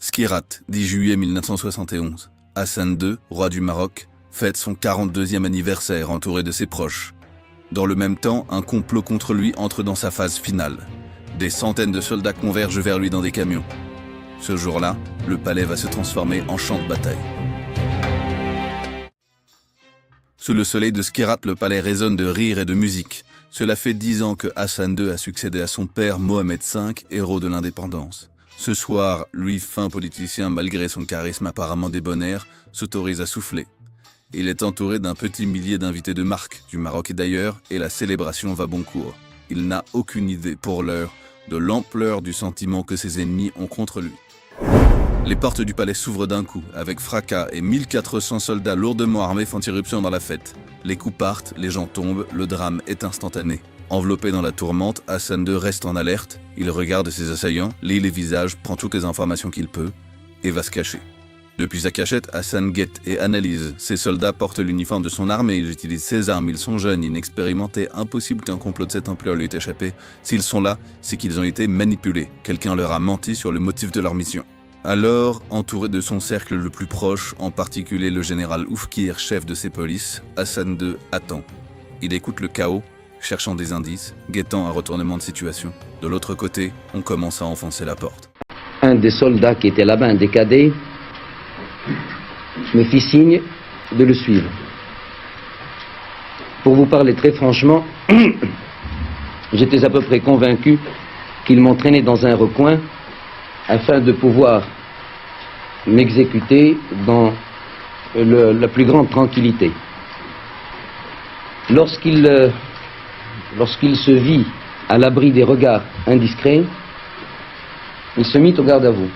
Skirat, 10 juillet 1971. Hassan II, roi du Maroc, fête son 42e anniversaire entouré de ses proches. Dans le même temps, un complot contre lui entre dans sa phase finale. Des centaines de soldats convergent vers lui dans des camions. Ce jour-là, le palais va se transformer en champ de bataille. Sous le soleil de Skirat, le palais résonne de rires et de musique. Cela fait 10 ans que Hassan II a succédé à son père Mohamed V, héros de l'indépendance. Ce soir, lui, fin politicien, malgré son charisme apparemment débonnaire, s'autorise à souffler. Il est entouré d'un petit millier d'invités de marque, du Maroc et d'ailleurs, et la célébration va bon cours. Il n'a aucune idée, pour l'heure, de l'ampleur du sentiment que ses ennemis ont contre lui. Les portes du palais s'ouvrent d'un coup, avec fracas, et 1400 soldats lourdement armés font irruption dans la fête. Les coups partent, les gens tombent, le drame est instantané. Enveloppé dans la tourmente, Hassan II reste en alerte, il regarde ses assaillants, lit les visages, prend toutes les informations qu'il peut, et va se cacher. Depuis sa cachette, Hassan guette et analyse. Ses soldats portent l'uniforme de son armée, ils utilisent ses armes, ils sont jeunes, inexpérimentés, impossible qu'un complot de cette ampleur lui ait échappé. S'ils sont là, c'est qu'ils ont été manipulés, quelqu'un leur a menti sur le motif de leur mission. Alors, entouré de son cercle le plus proche, en particulier le général Oufkir, chef de ses polices, Hassan II attend. Il écoute le chaos, cherchant des indices, guettant un retournement de situation. De l'autre côté, on commence à enfoncer la porte. Un des soldats qui était là-bas, un des cadets, me fit signe de le suivre. Pour vous parler très franchement, j'étais à peu près convaincu qu'il m'entraînait dans un recoin afin de pouvoir m'exécuter dans la plus grande tranquillité. Lorsqu'il se vit à l'abri des regards indiscrets, il se mit au garde à vous.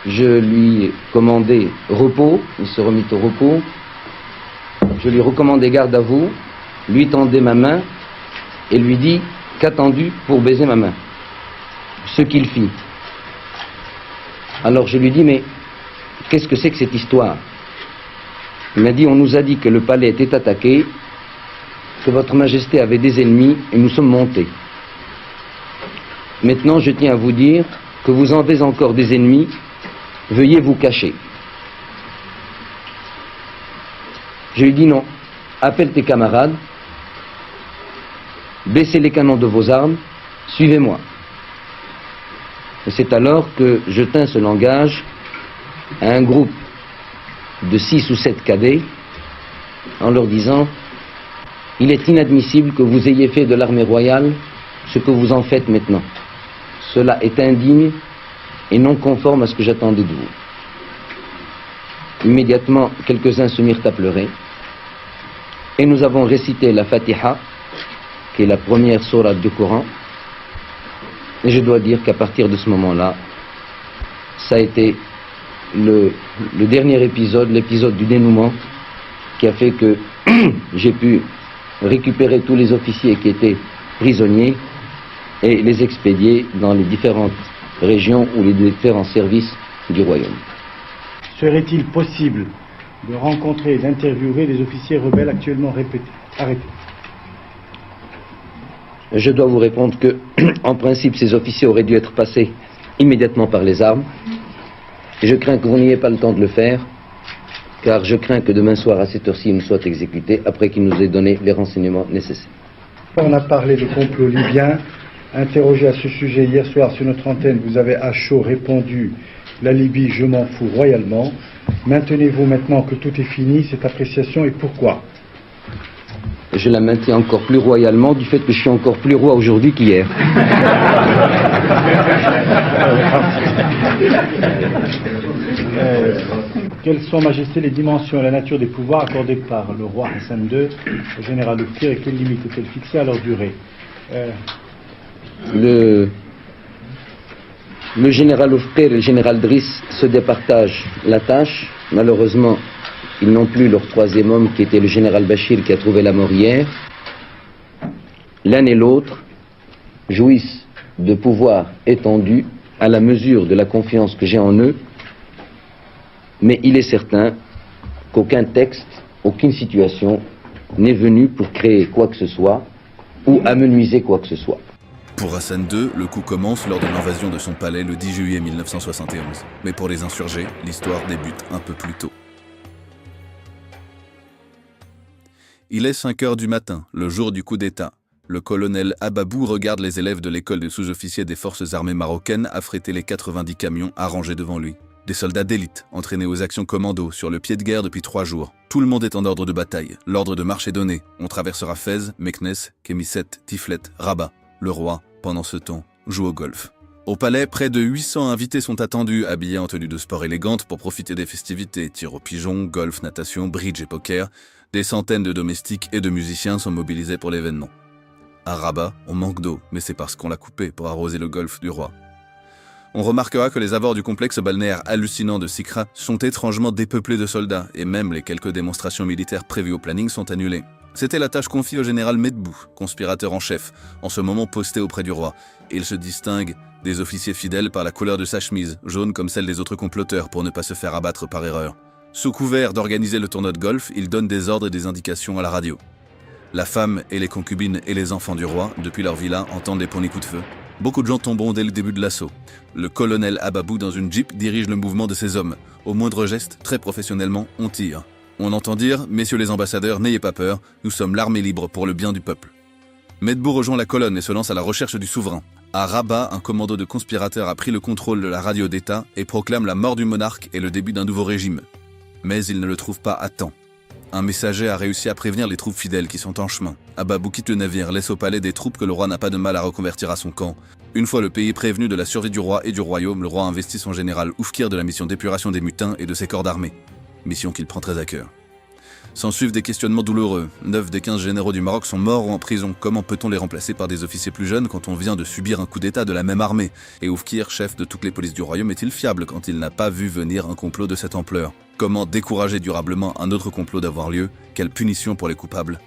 Je lui commandai repos, il se remit au repos. Je lui recommandai garde à vous, lui tendai ma main et lui dis qu'attendu pour baiser ma main. Ce qu'il fit. Alors je lui dis, mais qu'est-ce que c'est que cette histoire? Il m'a dit, on nous a dit que le palais était attaqué, que votre majesté avait des ennemis et nous sommes montés. Maintenant, je tiens à vous dire que vous en avez encore des ennemis, veuillez vous cacher. Je lui dis non, appelle tes camarades, baissez les canons de vos armes, suivez-moi. Et c'est alors que je tins ce langage à un groupe de 6 ou 7 cadets en leur disant: il est inadmissible que vous ayez fait de l'armée royale ce que vous en faites maintenant. Cela est indigne et non conforme à ce que j'attendais de vous. Immédiatement, quelques-uns se mirent à pleurer et nous avons récité la Fatiha, qui est la première sourate du Coran, et je dois dire qu'à partir de ce moment-là, ça a été le dernier épisode, l'épisode du dénouement, qui a fait que j'ai pu récupérer tous les officiers qui étaient prisonniers et les expédier dans les différentes régions ou les différents services du royaume. Serait-il possible de rencontrer et d'interviewer des officiers rebelles actuellement arrêtés? Je dois vous répondre que, en principe, ces officiers auraient dû être passés immédiatement par les armes. Et je crains que vous n'ayez pas le temps de le faire, car je crains que demain soir, à cette heure-ci, ils nous soient exécutés après qu'ils nous aient donné les renseignements nécessaires. On a parlé de complot libyen. Interrogé à ce sujet hier soir sur notre antenne, vous avez à chaud répondu: la Libye, je m'en fous royalement. Maintenez-vous maintenant que tout est fini cette appréciation, et pourquoi? Je la maintiens encore plus royalement du fait que je suis encore plus roi aujourd'hui qu'hier. Quelles sont, Majesté, les dimensions et la nature des pouvoirs accordés par le roi Hassan II au général Oufkir, et quelles limites est-elle fixée à leur durée? Le général Oufkir et le général Driss se départagent la tâche. Malheureusement, ils n'ont plus leur troisième homme, qui était le général Bachir, qui a trouvé la mort hier. L'un et l'autre jouissent de pouvoirs étendus à la mesure de la confiance que j'ai en eux, mais il est certain qu'aucun texte, aucune situation n'est venue pour créer quoi que ce soit ou amenuiser quoi que ce soit. Pour Hassan II, le coup commence lors de l'invasion de son palais le 10 juillet 1971. Mais pour les insurgés, l'histoire débute un peu plus tôt. Il est 5 heures du matin, le jour du coup d'État. Le colonel Ababou regarde les élèves de l'école de sous-officiers des forces armées marocaines affréter les 90 camions arrangés devant lui. Des soldats d'élite, entraînés aux actions commando, sur le pied de guerre depuis 3 jours. Tout le monde est en ordre de bataille. L'ordre de marche est donné. On traversera Fès, Meknès, Kémisset, Tiflet, Rabat. Le roi, pendant ce temps, joue au golf. Au palais, près de 800 invités sont attendus, habillés en tenue de sport élégante pour profiter des festivités. Tir au pigeon, golf, natation, bridge et poker. Des centaines de domestiques et de musiciens sont mobilisés pour l'événement. À Rabat, on manque d'eau, mais c'est parce qu'on l'a coupé pour arroser le golfe du roi. On remarquera que les abords du complexe balnéaire hallucinant de Sikra sont étrangement dépeuplés de soldats, et même les quelques démonstrations militaires prévues au planning sont annulées. C'était la tâche confiée au général Medbou, conspirateur en chef, en ce moment posté auprès du roi. Il se distingue des officiers fidèles par la couleur de sa chemise, jaune comme celle des autres comploteurs pour ne pas se faire abattre par erreur. Sous couvert d'organiser le tournoi de golf, il donne des ordres et des indications à la radio. La femme et les concubines et les enfants du roi, depuis leur villa, entendent les premiers coups de feu. Beaucoup de gens tomberont dès le début de l'assaut. Le colonel Ababou, dans une jeep, dirige le mouvement de ses hommes. Au moindre geste, très professionnellement, on tire. On entend dire « Messieurs les ambassadeurs, n'ayez pas peur, nous sommes l'armée libre pour le bien du peuple ». Medbou rejoint la colonne et se lance à la recherche du souverain. À Rabat, un commando de conspirateurs a pris le contrôle de la radio d'État et proclame la mort du monarque et le début d'un nouveau régime. Mais il ne le trouve pas à temps. Un messager a réussi à prévenir les troupes fidèles qui sont en chemin. Ababou quitte le navire, laisse au palais des troupes que le roi n'a pas de mal à reconvertir à son camp. Une fois le pays prévenu de la survie du roi et du royaume, le roi investit son général Oufkir de la mission d'épuration des mutins et de ses corps d'armée. Mission qu'il prend très à cœur. S'ensuivent des questionnements douloureux. 9 des 15 généraux du Maroc sont morts ou en prison. Comment peut-on les remplacer par des officiers plus jeunes quand on vient de subir un coup d'état de la même armée? Et Oufkir, chef de toutes les polices du royaume, est-il fiable quand il n'a pas vu venir un complot de cette ampleur? Comment décourager durablement un autre complot d'avoir lieu? Quelle punition pour les coupables?